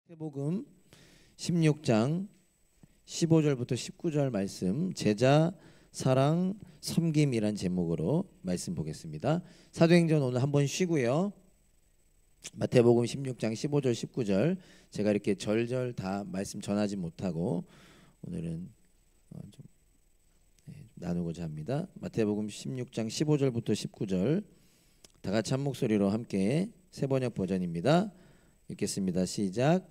마태복음 16장 15절부터 19절 말씀, 제자, 사랑, 섬김이란 제목으로 말씀 보겠습니다. 사도행전 오늘 한번 쉬고요. 마태복음 16장 15절 19절 제가 이렇게 절절 다 말씀 전하지 못하고 오늘은 좀 나누고자 합니다. 마태복음 16장 15절부터 19절 다 같이 한 목소리로 함께 새번역 버전입니다. 읽겠습니다. 시작.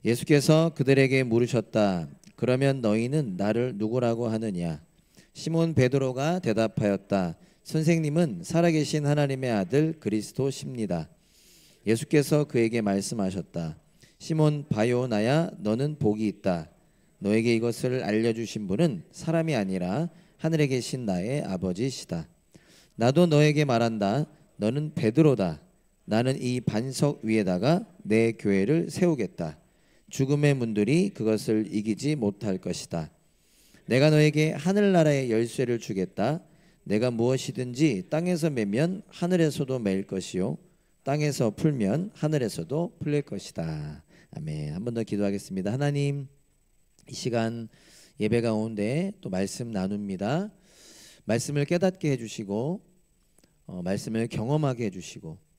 예수께서 그들에게 물으셨다. 그러면 너희는 나를 누구라고 하느냐? 시몬 베드로가 대답하였다. 선생님은 살아계신 하나님의 아들 그리스도십니다. 예수께서 그에게 말씀하셨다. 시몬 바요나야, 너는 복이 있다. 너에게 이것을 알려주신 분은 사람이 아니라 하늘에 계신 나의 아버지시다. 나도 너에게 말한다. 너는 베드로다. 나는 이 반석 위에다가 내 교회를 세우겠다. 죽음의 문들이 그것을 이기지 못할 것이다. 내가 너에게 하늘나라의 열쇠를 주겠다. 내가 무엇이든지 땅에서 매면 하늘에서도 매일 것이요 땅에서 풀면 하늘에서도 풀릴 것이다. 아멘. 한 번 더 기도하겠습니다. 하나님, 이 시간 예배 가운데 또 말씀 나눕니다. 말씀을 깨닫게 해주시고 말씀을 경험하게 해주시고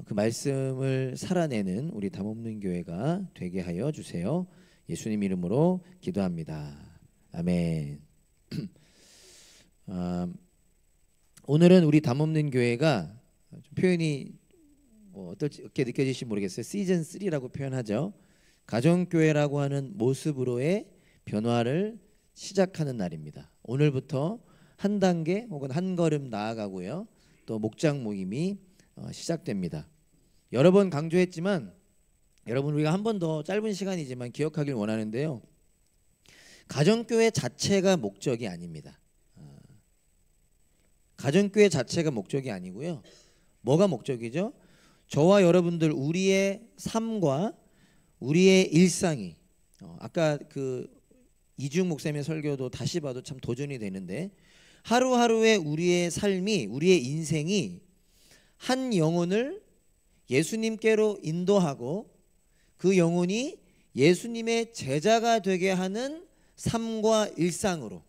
그 말씀을 살아내는 우리 담없는 교회가 되게 하여 주세요. 예수님 이름으로 기도합니다. 아멘. 오늘은 우리 담없는 교회가 표현이 어떻게 느껴지실지 모르겠어요. 시즌 3라고 표현하죠. 가정교회라고 하는 모습으로의 변화를 시작하는 날입니다. 오늘부터 한 단계 혹은 한 걸음 나아가고요. 또 목장 모임이 시작됩니다. 여러 번 강조했지만 여러분, 우리가 한 번 더 짧은 시간이지만 기억하길 원하는데요. 가정교회 자체가 목적이 아닙니다. 가정교회 자체가 목적이 아니고요. 뭐가 목적이죠? 저와 여러분들 우리의 삶과 우리의 일상이 아까 그 이중 목사님의 설교도 다시 봐도 참 도전이 되는데, 하루하루의 우리의 삶이, 우리의 인생이 한 영혼을 예수님께로 인도하고 그 영혼이 예수님의 제자가 되게 하는 삶과 일상으로,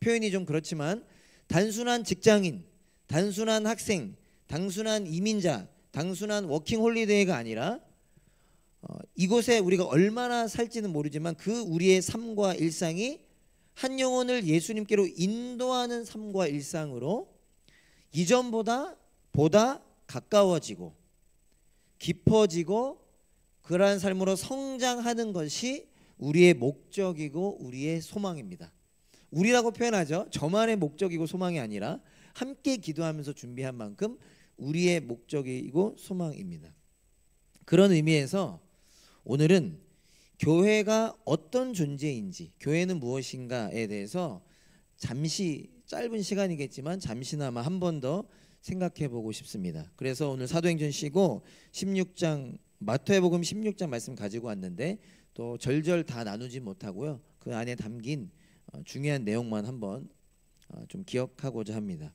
표현이 좀 그렇지만 단순한 직장인, 단순한 학생, 단순한 이민자, 단순한 워킹홀리데이가 아니라 이곳에 우리가 얼마나 살지는 모르지만 그 우리의 삶과 일상이 한 영혼을 예수님께로 인도하는 삶과 일상으로 이전보다 보다 가까워지고 깊어지고 그러한 삶으로 성장하는 것이 우리의 목적이고 우리의 소망입니다. 우리라고 표현하죠. 저만의 목적이고 소망이 아니라 함께 기도하면서 준비한 만큼 우리의 목적이고 소망입니다. 그런 의미에서 오늘은 교회가 어떤 존재인지, 교회는 무엇인가에 대해서 잠시, 짧은 시간이겠지만 잠시나마 한 번 더 생각해 보고 싶습니다. 그래서 오늘 사도행전 쉬고 16장, 마태복음 16장 말씀 가지고 왔는데 또 절절 다 나누지 못하고요. 그 안에 담긴 중요한 내용만 한번 좀 기억하고자 합니다.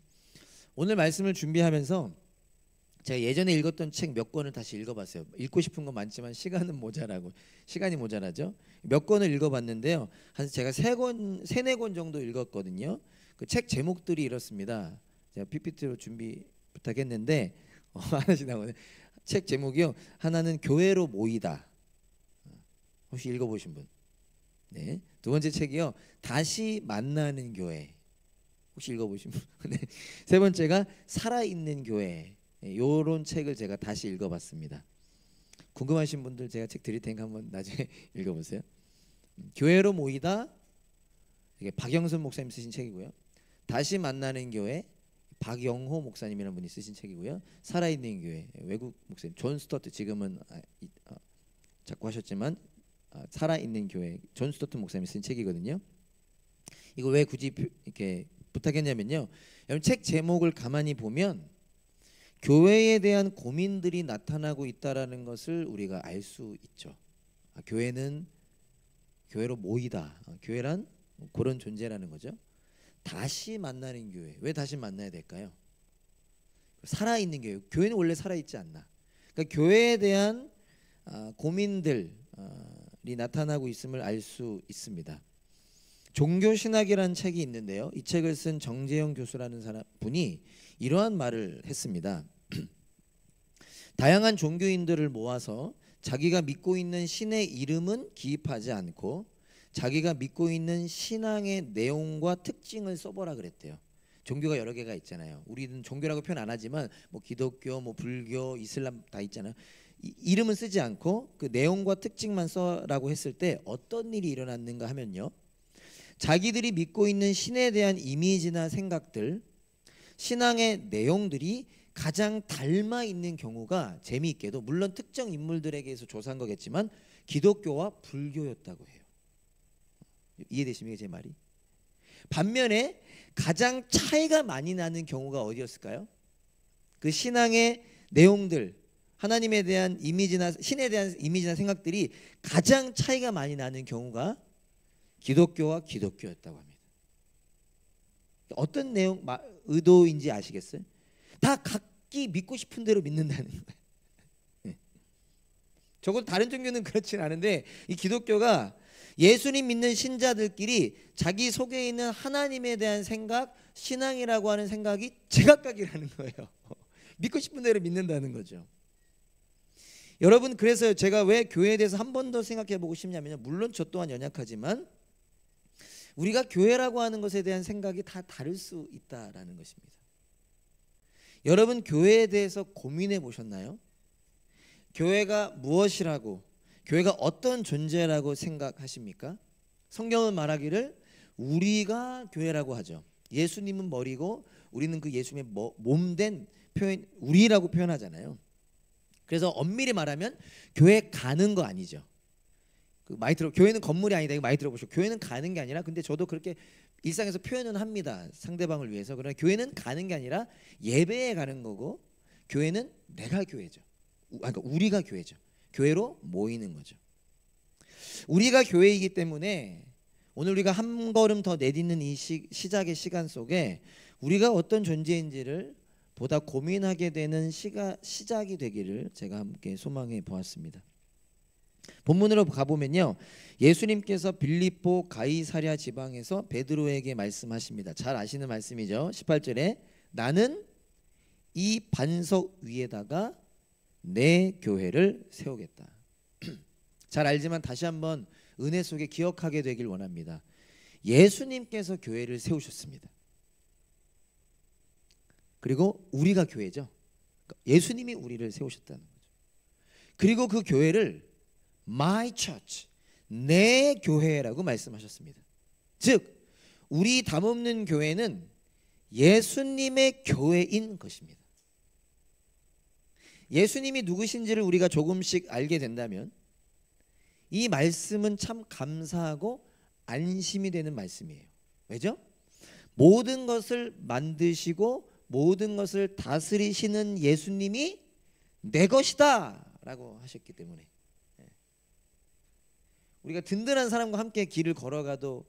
오늘 말씀을 준비하면서 제가 예전에 읽었던 책 몇 권을 다시 읽어봤어요. 읽고 싶은 건 많지만 시간이 모자라죠. 몇 권을 읽어봤는데요. 한 제가 세네 권 정도 읽었거든요. 그 책 제목들이 이렇습니다. 제가 PPT로 준비 부탁했는데 하나씩 나오네. 책 제목이요. 하나는 교회로 모이다. 혹시 읽어보신 분? 네. 두 번째 책이요. 다시 만나는 교회. 혹시 읽어보신 분? 네. 세 번째가 살아있는 교회. 요런 책을 제가 다시 읽어봤습니다. 궁금하신 분들 제가 책 드릴 테니까 한번 나중에 읽어보세요. 교회로 모이다, 이게 박영선 목사님 쓰신 책이고요. 다시 만나는 교회, 박영호 목사님이라는 분이 쓰신 책이고요. 살아있는 교회, 외국 목사님 존 스토트, 지금은 자꾸 하셨지만 살아있는 교회 존 스토트 목사님이 쓴 책이거든요. 이거 왜 굳이 이렇게 부탁했냐면요. 여러분, 책 제목을 가만히 보면 교회에 대한 고민들이 나타나고 있다라는 것을 우리가 알 수 있죠. 교회는 교회로 모이다. 교회란 그런 존재라는 거죠. 다시 만나는 교회. 왜 다시 만나야 될까요? 살아있는 교회. 교회는 원래 살아있지 않나. 그러니까 교회에 대한 고민들이 나타나고 있음을 알 수 있습니다. 종교신학이라는 책이 있는데요. 이 책을 쓴 정재영 교수라는 분이 이러한 말을 했습니다. 다양한 종교인들을 모아서 자기가 믿고 있는 신의 이름은 기입하지 않고 자기가 믿고 있는 신앙의 내용과 특징을 써보라 그랬대요. 종교가 여러 개가 있잖아요. 우리는 종교라고 표현 안 하지만 뭐 기독교, 뭐 불교, 이슬람 다 있잖아요. 이름은 쓰지 않고 그 내용과 특징만 써라고 했을 때 어떤 일이 일어났는가 하면요. 자기들이 믿고 있는 신에 대한 이미지나 생각들, 신앙의 내용들이 가장 닮아 있는 경우가 재미있게도 물론 특정 인물들에게서 조사한 거겠지만 기독교와 불교였다고 해요. 이해되십니까 제 말이? 반면에 가장 차이가 많이 나는 경우가 어디였을까요? 그 신앙의 내용들, 하나님에 대한 이미지나 신에 대한 이미지나 생각들이 가장 차이가 많이 나는 경우가 기독교와 기독교였다고 합니다. 어떤 내용 의도인지 아시겠어요? 다 각기 믿고 싶은 대로 믿는다는 거예요. 적어도 다른 종교는 그렇진 않은데 이 기독교가 예수님 믿는 신자들끼리 자기 속에 있는 하나님에 대한 생각, 신앙이라고 하는 생각이 제각각이라는 거예요. 믿고 싶은 대로 믿는다는 거죠. 여러분, 그래서 제가 왜 교회에 대해서 한 번 더 생각해 보고 싶냐면요. 물론 저 또한 연약하지만 우리가 교회라고 하는 것에 대한 생각이 다 다를 수 있다라는 것입니다. 여러분, 교회에 대해서 고민해 보셨나요? 교회가 무엇이라고, 교회가 어떤 존재라고 생각하십니까? 성경은 말하기를 우리가 교회라고 하죠. 예수님은 머리고 우리는 그 예수님의 몸된 표현, 우리라고 표현하잖아요. 그래서 엄밀히 말하면 교회 가는 거 아니죠. 많이 들어, 교회는 건물이 아니다. 이거 많이 들어보시고, 교회는 가는 게 아니라, 근데 저도 그렇게 일상에서 표현은 합니다. 상대방을 위해서. 그러나 교회는 가는 게 아니라 예배에 가는 거고, 교회는 내가 교회죠. 그러니까 우리가 교회죠. 교회로 모이는 거죠. 우리가 교회이기 때문에 오늘 우리가 한 걸음 더 내딛는 이 시작의 시간 속에 우리가 어떤 존재인지를 보다 고민하게 되는 시작이 되기를 제가 함께 소망해 보았습니다. 본문으로 가보면요, 예수님께서 빌립보 가이사랴 지방에서 베드로에게 말씀하십니다. 잘 아시는 말씀이죠. 18절에 나는 이 반석 위에다가 내 교회를 세우겠다. 잘 알지만 다시 한번 은혜 속에 기억하게 되길 원합니다. 예수님께서 교회를 세우셨습니다. 그리고 우리가 교회죠. 예수님이 우리를 세우셨다는 거죠. 그리고 그 교회를 My church, 내 교회라고 말씀하셨습니다. 즉 우리 담없는 교회는 예수님의 교회인 것입니다. 예수님이 누구신지를 우리가 조금씩 알게 된다면 이 말씀은 참 감사하고 안심이 되는 말씀이에요. 왜죠? 모든 것을 만드시고 모든 것을 다스리시는 예수님이 내 것이다 라고 하셨기 때문에 우리가 든든한 사람과 함께 길을 걸어가도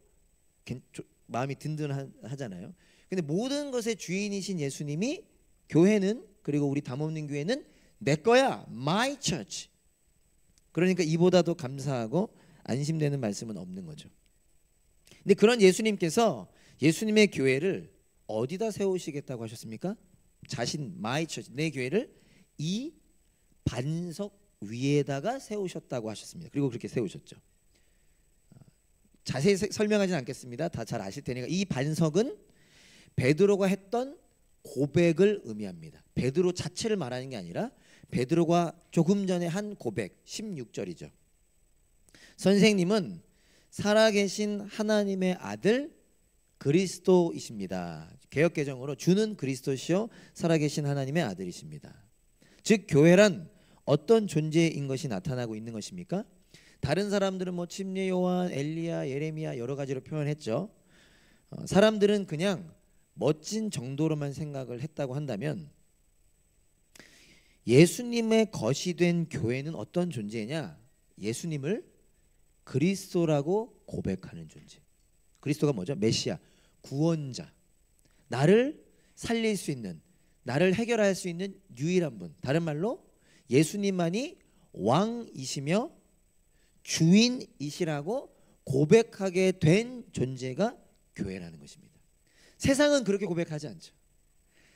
마음이 든든하잖아요. 근데 모든 것의 주인이신 예수님이 교회는, 그리고 우리 담없는 교회는 내 거야, my church. 그러니까 이보다 더 감사하고 안심되는 말씀은 없는 거죠. 근데 그런 예수님께서 예수님의 교회를 어디다 세우시겠다고 하셨습니까? 자신 my church, 내 교회를 이 반석 위에다가 세우셨다고 하셨습니다. 그리고 그렇게 세우셨죠. 자세히 설명하지는 않겠습니다. 다 잘 아실 테니까. 이 반석은 베드로가 했던 고백을 의미합니다. 베드로 자체를 말하는 게 아니라 베드로가 조금 전에 한 고백, 16절이죠. 선생님은 살아계신 하나님의 아들 그리스도이십니다. 개역개정으로 주는 그리스도시요 살아계신 하나님의 아들이십니다. 즉 교회란 어떤 존재인 것이 나타나고 있는 것입니까? 다른 사람들은 뭐 침례 요한, 엘리야, 예레미야 여러 가지로 표현했죠. 사람들은 그냥 멋진 정도로만 생각을 했다고 한다면 예수님의 것이 된 교회는 어떤 존재냐? 예수님을 그리스도라고 고백하는 존재. 그리스도가 뭐죠? 메시아, 구원자. 나를 살릴 수 있는, 나를 해결할 수 있는 유일한 분. 다른 말로 예수님만이 왕이시며 주인이시라고 고백하게 된 존재가 교회라는 것입니다. 세상은 그렇게 고백하지 않죠.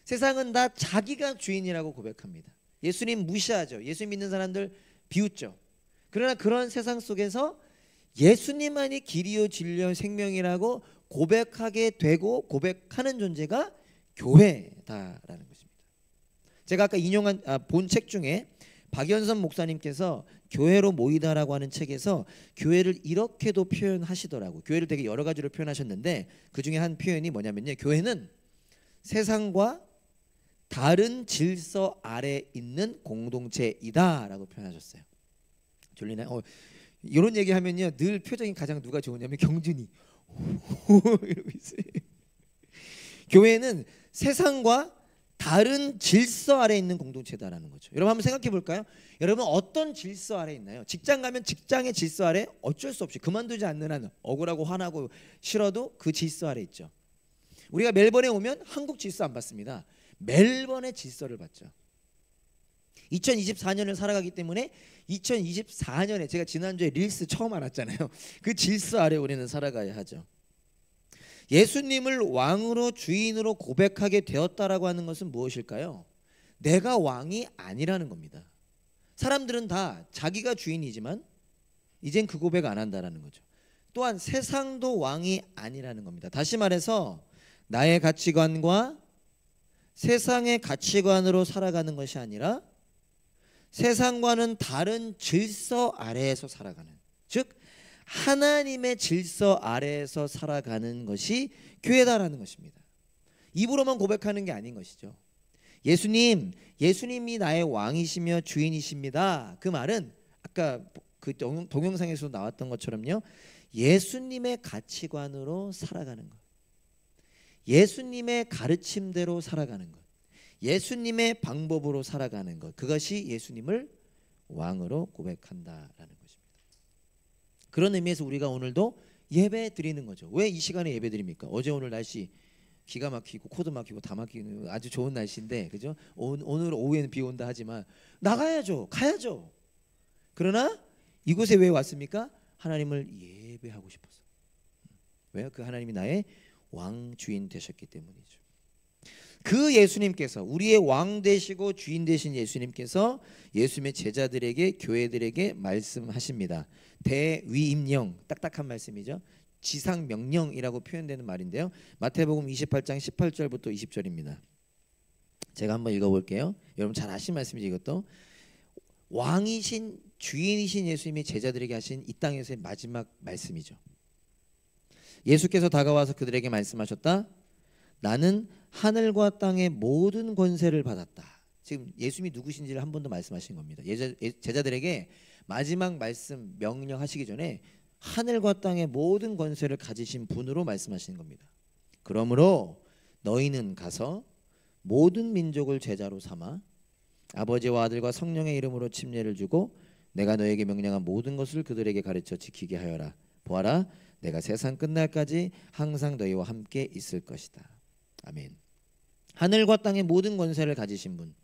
세상은 다 자기가 주인이라고 고백합니다. 예수님 무시하죠. 예수 믿는 사람들 비웃죠. 그러나 그런 세상 속에서 예수님만이 길이요 진리요 생명이라고 고백하게 되고 고백하는 존재가 교회다라는 것입니다. 제가 아까 인용한 본 책 중에 박연선 목사님께서 교회로 모이다라고 하는 책에서 교회를 이렇게도 표현하시더라고요. 교회를 되게 여러 가지로 표현하셨는데 그 중에 한 표현이 뭐냐면요, 교회는 세상과 다른 질서 아래 있는 공동체이다라고 표현하셨어요. 졸리나요? 이런 얘기하면요 늘 표정이 가장 누가 좋으냐면 경준이 이러고 있어요. 교회는 세상과 다른 질서 아래 있는 공동체다라는 거죠. 여러분 한번 생각해 볼까요? 여러분 어떤 질서 아래 있나요? 직장 가면 직장의 질서 아래 어쩔 수 없이 그만두지 않는 한 억울하고 화나고 싫어도 그 질서 아래 있죠. 우리가 멜번에 오면 한국 질서 안 받습니다. 멜번의 질서를 받죠. 2024년을 살아가기 때문에 2024년에 제가 지난주에 릴스 처음 알았잖아요. 그 질서 아래 우리는 살아가야 하죠. 예수님을 왕으로 주인으로 고백하게 되었다라고 하는 것은 무엇일까요? 내가 왕이 아니라는 겁니다. 사람들은 다 자기가 주인이지만 이젠 그 고백 안 한다라는 거죠. 또한 세상도 왕이 아니라는 겁니다. 다시 말해서 나의 가치관과 세상의 가치관으로 살아가는 것이 아니라 세상과는 다른 질서 아래에서 살아가는, 즉 하나님의 질서 아래에서 살아가는 것이 교회다라는 것입니다. 입으로만 고백하는 게 아닌 것이죠. 예수님이 나의 왕이시며 주인이십니다. 그 말은 아까 그 동영상에서 나왔던 것처럼요, 예수님의 가치관으로 살아가는 것, 예수님의 가르침대로 살아가는 것, 예수님의 방법으로 살아가는 것, 그것이 예수님을 왕으로 고백한다라는 것입니다. 그런 의미에서 우리가 오늘도 예배 드리는 거죠. 왜 이 시간에 예배 드립니까? 어제 오늘 날씨 기가 막히고 코도 막히고 다 막히는 아주 좋은 날씨인데, 그죠? 오늘 오후에는 비 온다 하지만 나가야죠, 가야죠. 그러나 이곳에 왜 왔습니까? 하나님을 예배하고 싶어서. 왜요? 그 하나님이 나의 왕 주인 되셨기 때문이죠. 그 예수님께서, 우리의 왕 되시고 주인 되신 예수님께서 예수님의 제자들에게, 교회들에게 말씀하십니다. 대위임령, 딱딱한 말씀이죠. 지상명령이라고 표현되는 말인데요, 마태복음 28장 18절부터 20절입니다. 제가 한번 읽어볼게요. 여러분 잘 아시는 말씀이죠. 이것도 왕이신 주인이신 예수님이 제자들에게 하신 이 땅에서의 마지막 말씀이죠. 예수께서 다가와서 그들에게 말씀하셨다. 나는 하늘과 땅의 모든 권세를 받았다. 지금 예수님이 누구신지를 한 번 더 말씀하신 겁니다. 제자들에게 마지막 말씀 명령하시기 전에 하늘과 땅의 모든 권세를 가지신 분으로 말씀하시는 겁니다. 그러므로 너희는 가서 모든 민족을 제자로 삼아 아버지와 아들과 성령의 이름으로 침례를 주고 내가 너에게 명령한 모든 것을 그들에게 가르쳐 지키게 하여라. 보아라, 내가 세상 끝날까지 항상 너희와 함께 있을 것이다. 아멘. 하늘과 땅의 모든 권세를 가지신 분,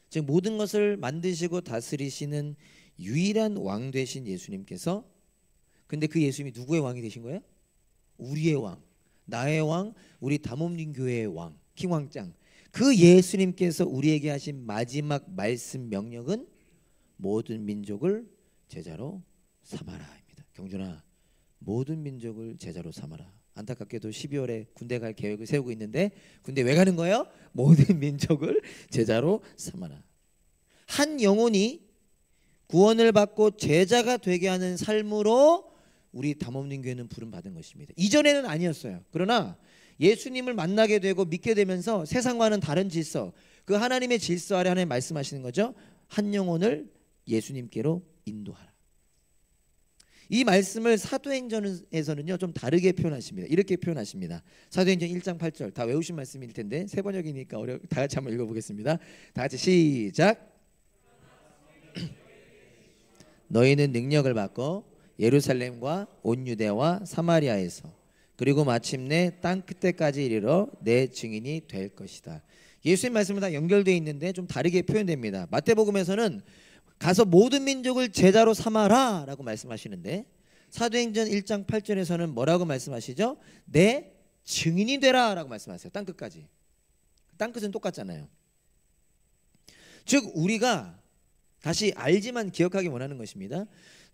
즉 모든 것을 만드시고 다스리시는 유일한 왕 되신 예수님께서, 근데 그 예수님이 누구의 왕이 되신 거예요? 우리의 왕, 나의 왕, 우리 담음린 교회의 왕, 킹왕짱. 그 예수님께서 우리에게 하신 마지막 말씀 명령은 모든 민족을 제자로 삼아라입니다. 경준아, 모든 민족을 제자로 삼아라. 안타깝게도 12월에 군대 갈 계획을 세우고 있는데 군대 왜 가는 거예요? 모든 민족을 제자로 삼아라. 한 영혼이 구원을 받고 제자가 되게 하는 삶으로 우리 담없는 교회는 부름 받은 것입니다. 이전에는 아니었어요. 그러나 예수님을 만나게 되고 믿게 되면서 세상과는 다른 질서, 그 하나님의 질서 아래 하나님 말씀하시는 거죠. 한 영혼을 예수님께로 인도하라. 이 말씀을 사도행전에서는요 좀 다르게 표현하십니다. 이렇게 표현하십니다. 사도행전 1장 8절, 다 외우신 말씀일 텐데 세 번역이니까 다 같이 한번 읽어보겠습니다. 다 같이 시작. 너희는 능력을 받고 예루살렘과 온 유대와 사마리아에서 그리고 마침내 땅 끝에까지 이르러 내 증인이 될 것이다. 예수님 말씀은 다 연결되어 있는데 좀 다르게 표현됩니다. 마태복음에서는 가서 모든 민족을 제자로 삼아라 라고 말씀하시는데, 사도행전 1장 8절에서는 뭐라고 말씀하시죠? 내 증인이 되라 라고 말씀하세요. 땅끝까지. 땅끝은 똑같잖아요. 즉 우리가 다시 알지만 기억하기 원하는 것입니다.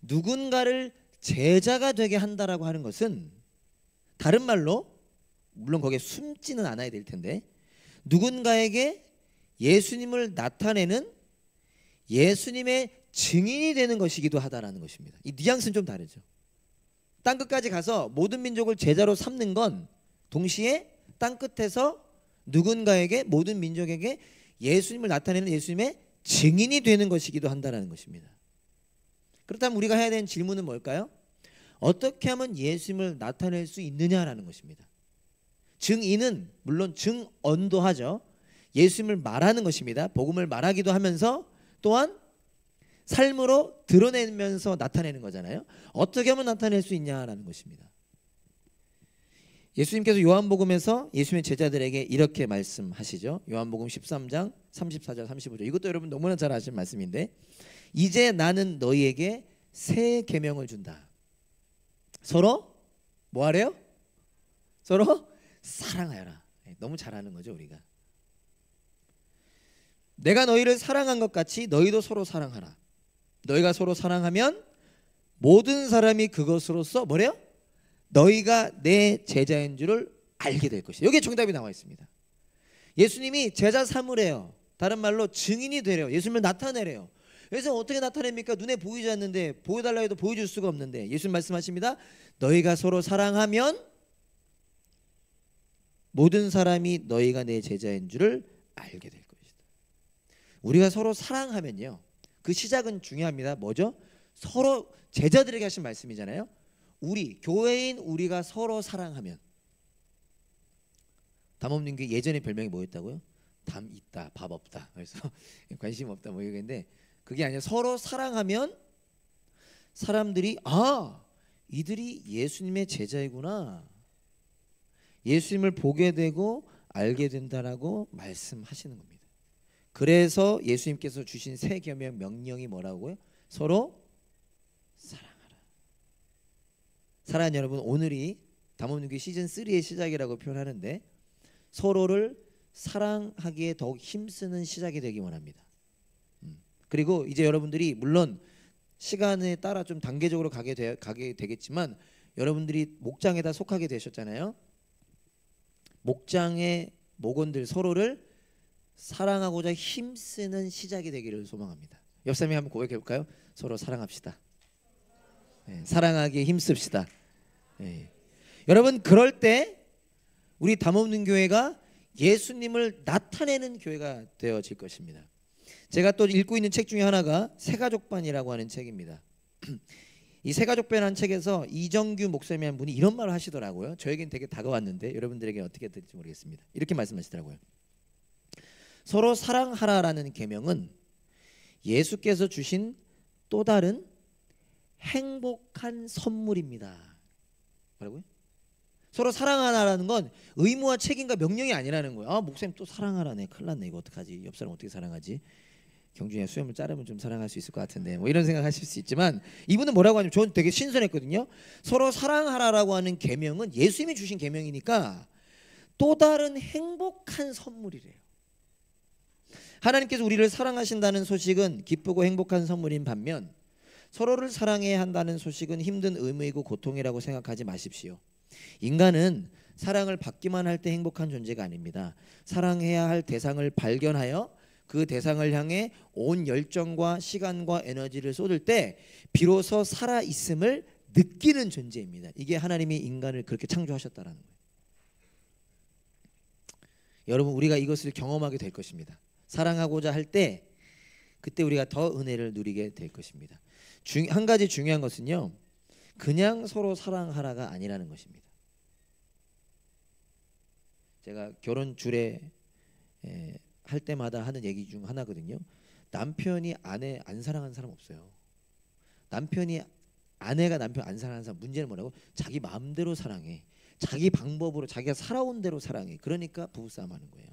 누군가를 제자가 되게 한다라고 하는 것은, 다른 말로, 물론 거기에 숨지는 않아야 될 텐데, 누군가에게 예수님을 나타내는 예수님의 증인이 되는 것이기도 하다라는 것입니다. 이 뉘앙스는 좀 다르죠. 땅끝까지 가서 모든 민족을 제자로 삼는 건 동시에 땅끝에서 누군가에게, 모든 민족에게 예수님을 나타내는 예수님의 증인이 되는 것이기도 한다는 것입니다. 그렇다면 우리가 해야 되는 질문은 뭘까요? 어떻게 하면 예수님을 나타낼 수 있느냐라는 것입니다. 증인은 물론 증언도 하죠. 예수님을 말하는 것입니다. 복음을 말하기도 하면서 또한 삶으로 드러내면서 나타내는 거잖아요. 어떻게 하면 나타낼 수 있냐라는 것입니다. 예수님께서 요한복음에서 예수님의 제자들에게 이렇게 말씀하시죠. 요한복음 13장 34절 35절. 이것도 여러분 너무나 잘 아시는 말씀인데, 이제 나는 너희에게 새 계명을 준다. 서로 뭐 하래요? 서로 사랑하여라. 너무 잘하는 거죠 우리가. 내가 너희를 사랑한 것 같이 너희도 서로 사랑하라. 너희가 서로 사랑하면 모든 사람이 그것으로써 뭐래요? 너희가 내 제자인 줄을 알게 될 것이다. 여기에 정답이 나와 있습니다. 예수님이 제자 삼으래요. 다른 말로 증인이 되래요. 예수님을 나타내래요. 그래서 어떻게 나타냅니까? 눈에 보이지 않는데, 보여달라 해도 보여줄 수가 없는데, 예수님 말씀하십니다. 너희가 서로 사랑하면 모든 사람이 너희가 내 제자인 줄을 알게 될 것이다. 우리가 서로 사랑하면요, 그 시작은 중요합니다. 뭐죠? 서로 제자들에게 하신 말씀이잖아요. 우리 교회인 우리가 서로 사랑하면. 담없는 게 예전에 별명이 뭐였다고요? 담 있다, 밥 없다. 그래서 관심 없다 뭐 이건데, 그게 아니라 서로 사랑하면 사람들이 이들이 예수님의 제자이구나, 예수님을 보게 되고 알게 된다라고 말씀하시는 겁니다. 그래서 예수님께서 주신 새 계명 명령이 뭐라고요? 서로 사랑하라. 사랑하는 여러분, 오늘이 담없는 교회 시즌 3의 시작이라고 표현하는데, 서로를 사랑하기에 더욱 힘쓰는 시작이 되기 원합니다. 그리고 이제 여러분들이 물론 시간에 따라 좀 단계적으로 가게 되겠지만, 여러분들이 목장에다 속하게 되셨잖아요. 목장의 목원들 서로를 사랑하고자 힘쓰는 시작이 되기를 소망합니다. 옆 사람이 한번 고백해 볼까요? 서로 사랑합시다. 네, 사랑하기에 힘씁시다. 네. 여러분, 그럴 때 우리 담없는 교회가 예수님을 나타내는 교회가 되어질 것입니다. 제가 또 읽고 있는 책 중에 하나가 새가족반이라고 하는 책입니다. 이 새가족반이라는 책에서 이정규 목사님이라는 분이 이런 말을 하시더라고요. 저에겐 되게 다가왔는데 여러분들에게 어떻게 될지 모르겠습니다. 이렇게 말씀하시더라고요. 서로 사랑하라라는 계명은 예수께서 주신 또 다른 행복한 선물입니다. 뭐라고요? 서로 사랑하라는 건 의무와 책임과 명령이 아니라는 거예요. 목사님 또 사랑하라네. 큰일 났네. 이거 어떡하지? 옆 사람 어떻게 사랑하지? 경준이가 수염을 자르면 좀 사랑할 수 있을 것 같은데, 뭐 이런 생각하실 수 있지만, 이분은 뭐라고 하냐면, 저는 되게 신선했거든요. 서로 사랑하라라고 하는 계명은 예수님이 주신 계명이니까 또 다른 행복한 선물이래요. 하나님께서 우리를 사랑하신다는 소식은 기쁘고 행복한 선물인 반면, 서로를 사랑해야 한다는 소식은 힘든 의무이고 고통이라고 생각하지 마십시오. 인간은 사랑을 받기만 할 때 행복한 존재가 아닙니다. 사랑해야 할 대상을 발견하여 그 대상을 향해 온 열정과 시간과 에너지를 쏟을 때 비로소 살아있음을 느끼는 존재입니다. 이게 하나님이 인간을 그렇게 창조하셨다는 거예요. 여러분, 우리가 이것을 경험하게 될 것입니다. 사랑하고자 할 때 그때 우리가 더 은혜를 누리게 될 것입니다. 한 가지 중요한 것은요, 그냥 서로 사랑하라가 아니라는 것입니다. 제가 결혼 주례 할 때마다 하는 얘기 중 하나거든요. 남편이 아내 안 사랑하는 사람 없어요. 아내가 남편 안 사랑하는 사람, 문제는 뭐라고? 자기 마음대로 사랑해. 자기 방법으로, 자기가 살아온 대로 사랑해. 그러니까 부부싸움 하는 거예요.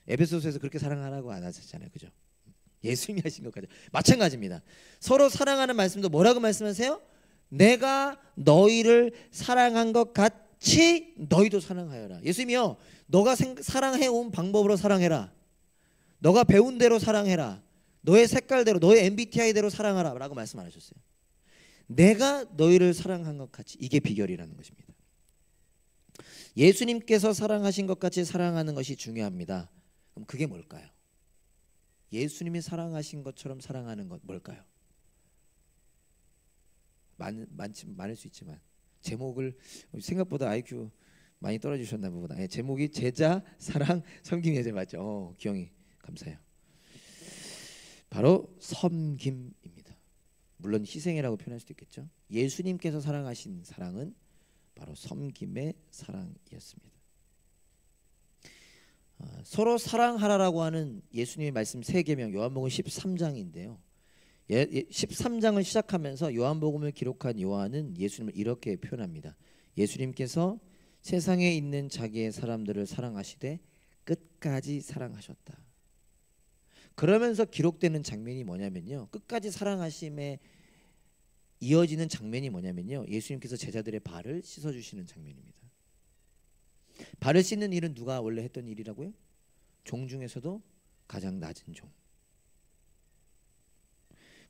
에베소서에서 그렇게 사랑하라고 안 하셨잖아요. 그죠? 예수님이 하신 것까지 마찬가지입니다. 서로 사랑하는 말씀도 뭐라고 말씀하세요? 내가 너희를 사랑한 것 같이 너희도 사랑하여라. 예수님이요, 너가 사랑해온 방법으로 사랑해라. 너가 배운 대로 사랑해라. 너의 색깔대로, 너의 MBTI대로 사랑하라 라고 말씀 안 하셨어요. 내가 너희를 사랑한 것 같이. 이게 비결이라는 것입니다. 예수님께서 사랑하신 것 같이 사랑하는 것이 중요합니다. 그럼 그게 뭘까요? 예수님이 사랑하신 것처럼 사랑하는 것 뭘까요? 많을 수 있지만 제목을 생각보다 IQ 많이 떨어지셨나 보다. 제목이 제자 사랑 섬김 예제 맞죠? 기영이 감사해요. 바로 섬김입니다. 물론 희생이라고 표현할 수도 있겠죠. 예수님께서 사랑하신 사랑은 바로 섬김의 사랑이었습니다. 서로 사랑하라라고 하는 예수님의 말씀 3계명 요한복음 13장인데요. 13장을 시작하면서 요한복음을 기록한 요한은 예수님을 이렇게 표현합니다. 예수님께서 세상에 있는 자기의 사람들을 사랑하시되 끝까지 사랑하셨다. 그러면서 기록되는 장면이 뭐냐면요, 끝까지 사랑하심에 이어지는 장면이 뭐냐면요, 예수님께서 제자들의 발을 씻어주시는 장면입니다. 발을 씻는 일은 누가 원래 했던 일이라고요? 종 중에서도 가장 낮은 종.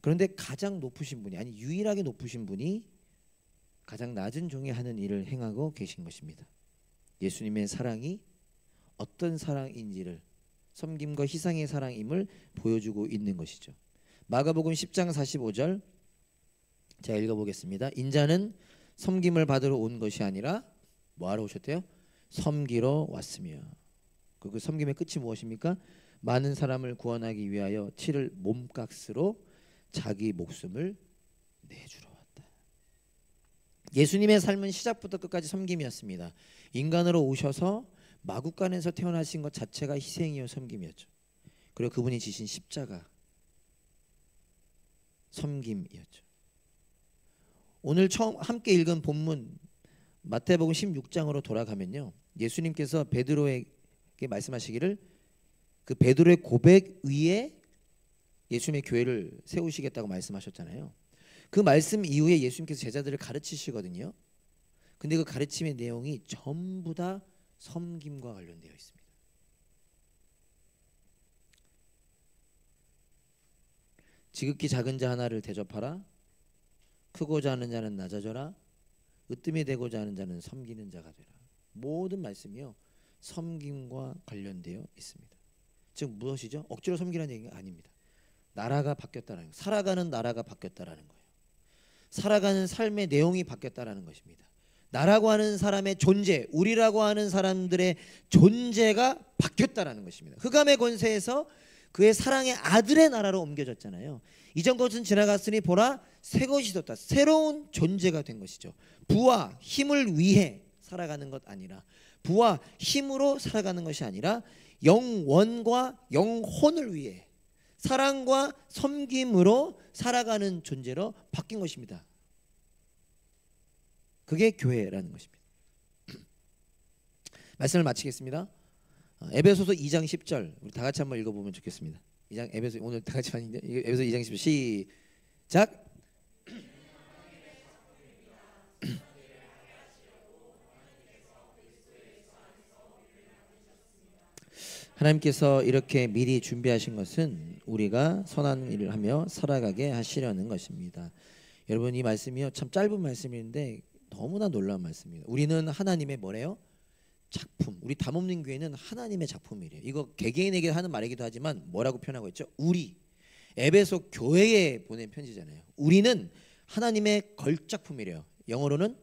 그런데 가장 높으신 분이, 아니 유일하게 높으신 분이 가장 낮은 종이 하는 일을 행하고 계신 것입니다. 예수님의 사랑이 어떤 사랑인지를, 섬김과 희생의 사랑임을 보여주고 있는 것이죠. 마가복음 10장 45절 제가 읽어보겠습니다. 인자는 섬김을 받으러 온 것이 아니라 뭐하러 오셨대요? 섬기러 왔으며. 그 섬김의 끝이 무엇입니까? 많은 사람을 구원하기 위하여 치를 몸값으로 자기 목숨을 내주러 왔다. 예수님의 삶은 시작부터 끝까지 섬김이었습니다. 인간으로 오셔서 마구간에서 태어나신 것 자체가 희생이요 섬김이었죠. 그리고 그분이 지신 십자가 섬김이었죠. 오늘 처음 함께 읽은 본문 마태복음 16장으로 돌아가면요, 예수님께서 베드로에게 말씀하시기를 그 베드로의 고백 위에 예수님의 교회를 세우시겠다고 말씀하셨잖아요. 그 말씀 이후에 예수님께서 제자들을 가르치시거든요. 근데 그 가르침의 내용이 전부 다 섬김과 관련되어 있습니다. 지극히 작은 자 하나를 대접하라. 크고자 하는 자는 낮아져라. 으뜸이 되고자 하는 자는 섬기는 자가 되라. 모든 말씀이요 섬김과 관련되어 있습니다. 즉 무엇이죠? 억지로 섬기라는 얘기가 아닙니다. 나라가 바뀌었다는 거예요. 살아가는 나라가 바뀌었다라는 거예요. 살아가는 삶의 내용이 바뀌었다라는 것입니다. 나라고 하는 사람의 존재, 우리라고 하는 사람들의 존재가 바뀌었다라는 것입니다. 흑암의 권세에서 그의 사랑의 아들의 나라로 옮겨졌잖아요. 이전 것은 지나갔으니 보라 새 것이 떴다. 새로운 존재가 된 것이죠. 부와 힘을 위해 살아가는 것 아니라, 부와 힘으로 살아가는 것이 아니라 영원과 영혼을 위해 사랑과 섬김으로 살아가는 존재로 바뀐 것입니다. 그게 교회라는 것입니다. 말씀을 마치겠습니다. 에베소서 2장 10절 우리 다 같이 한번 읽어보면 좋겠습니다. 2장 에베소 오늘 다 같이 하는데 에베소 2장 10절 시작. 하나님께서 이렇게 미리 준비하신 것은 우리가 선한 일을 하며 살아가게 하시려는 것입니다. 여러분 이 말씀이요 참 짧은 말씀인데 너무나 놀라운 말씀입니다. 우리는 하나님의 뭐래요? 작품. 우리 담없는 교회는 하나님의 작품이래요. 이거 개개인에게 하는 말이기도 하지만 뭐라고 표현하고 있죠? 우리. 에베소 교회에 보낸 편지잖아요. 우리는 하나님의 걸작품이래요. 영어로는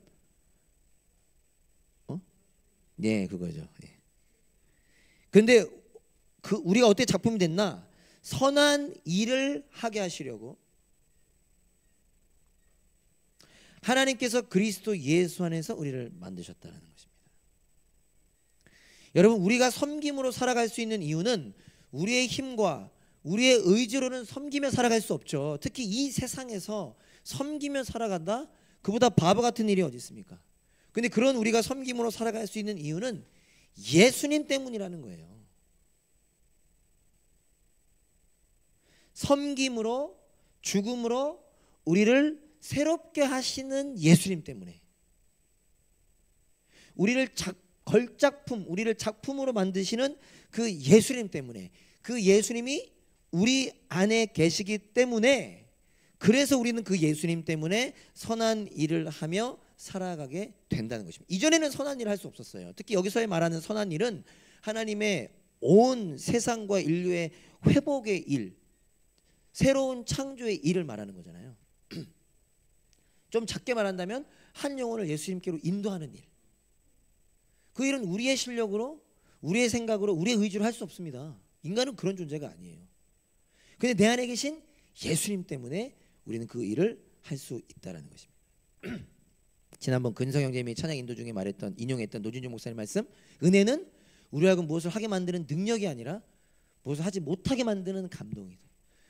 네, 그거죠. 예. 근데 그 우리가 어떻게 작품이 됐나? 선한 일을 하게 하시려고 하나님께서 그리스도 예수 안에서 우리를 만드셨다는 것입니다. 여러분 우리가 섬김으로 살아갈 수 있는 이유는 우리의 힘과 우리의 의지로는 섬기며 살아갈 수 없죠. 특히 이 세상에서 섬기며 살아간다? 그보다 바보 같은 일이 어디 있습니까? 근데 그런 우리가 섬김으로 살아갈 수 있는 이유는 예수님 때문이라는 거예요. 섬김으로 죽음으로 우리를 새롭게 하시는 예수님 때문에, 우리를 걸작품, 우리를 작품으로 만드시는 그 예수님 때문에, 그 예수님이 우리 안에 계시기 때문에, 그래서 우리는 그 예수님 때문에 선한 일을 하며 살아가게 된다는 것입니다. 이전에는 선한 일을 할 수 없었어요. 특히 여기서 말하는 선한 일은 하나님의 온 세상과 인류의 회복의 일, 새로운 창조의 일을 말하는 거잖아요. 좀 작게 말한다면 한 영혼을 예수님께로 인도하는 일. 그 일은 우리의 실력으로, 우리의 생각으로, 우리의 의지로 할 수 없습니다. 인간은 그런 존재가 아니에요. 근데 내 안에 계신 예수님 때문에 우리는 그 일을 할 수 있다라는 것입니다. 지난번 근성 형제님이 찬양 인도 중에 말했던, 인용했던 노진중 목사님 말씀, 은혜는 우리하고 무엇을 하게 만드는 능력이 아니라 무엇을 하지 못하게 만드는 감동이다.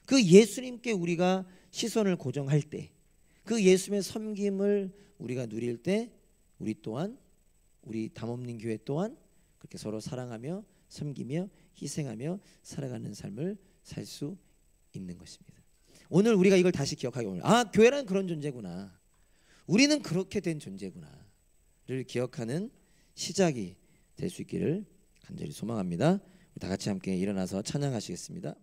그 예수님께 우리가 시선을 고정할 때, 그 예수님의 섬김을 우리가 누릴 때, 우리 또한, 우리 담없는 교회 또한 그렇게 서로 사랑하며 섬기며 희생하며 살아가는 삶을 살 수 있는 것입니다. 오늘 우리가 이걸 다시 기억하기, 오늘 교회란 그런 존재구나, 우리는 그렇게 된 존재구나를 기억하는 시작이 될 수 있기를 간절히 소망합니다. 다 같이 함께 일어나서 찬양하시겠습니다.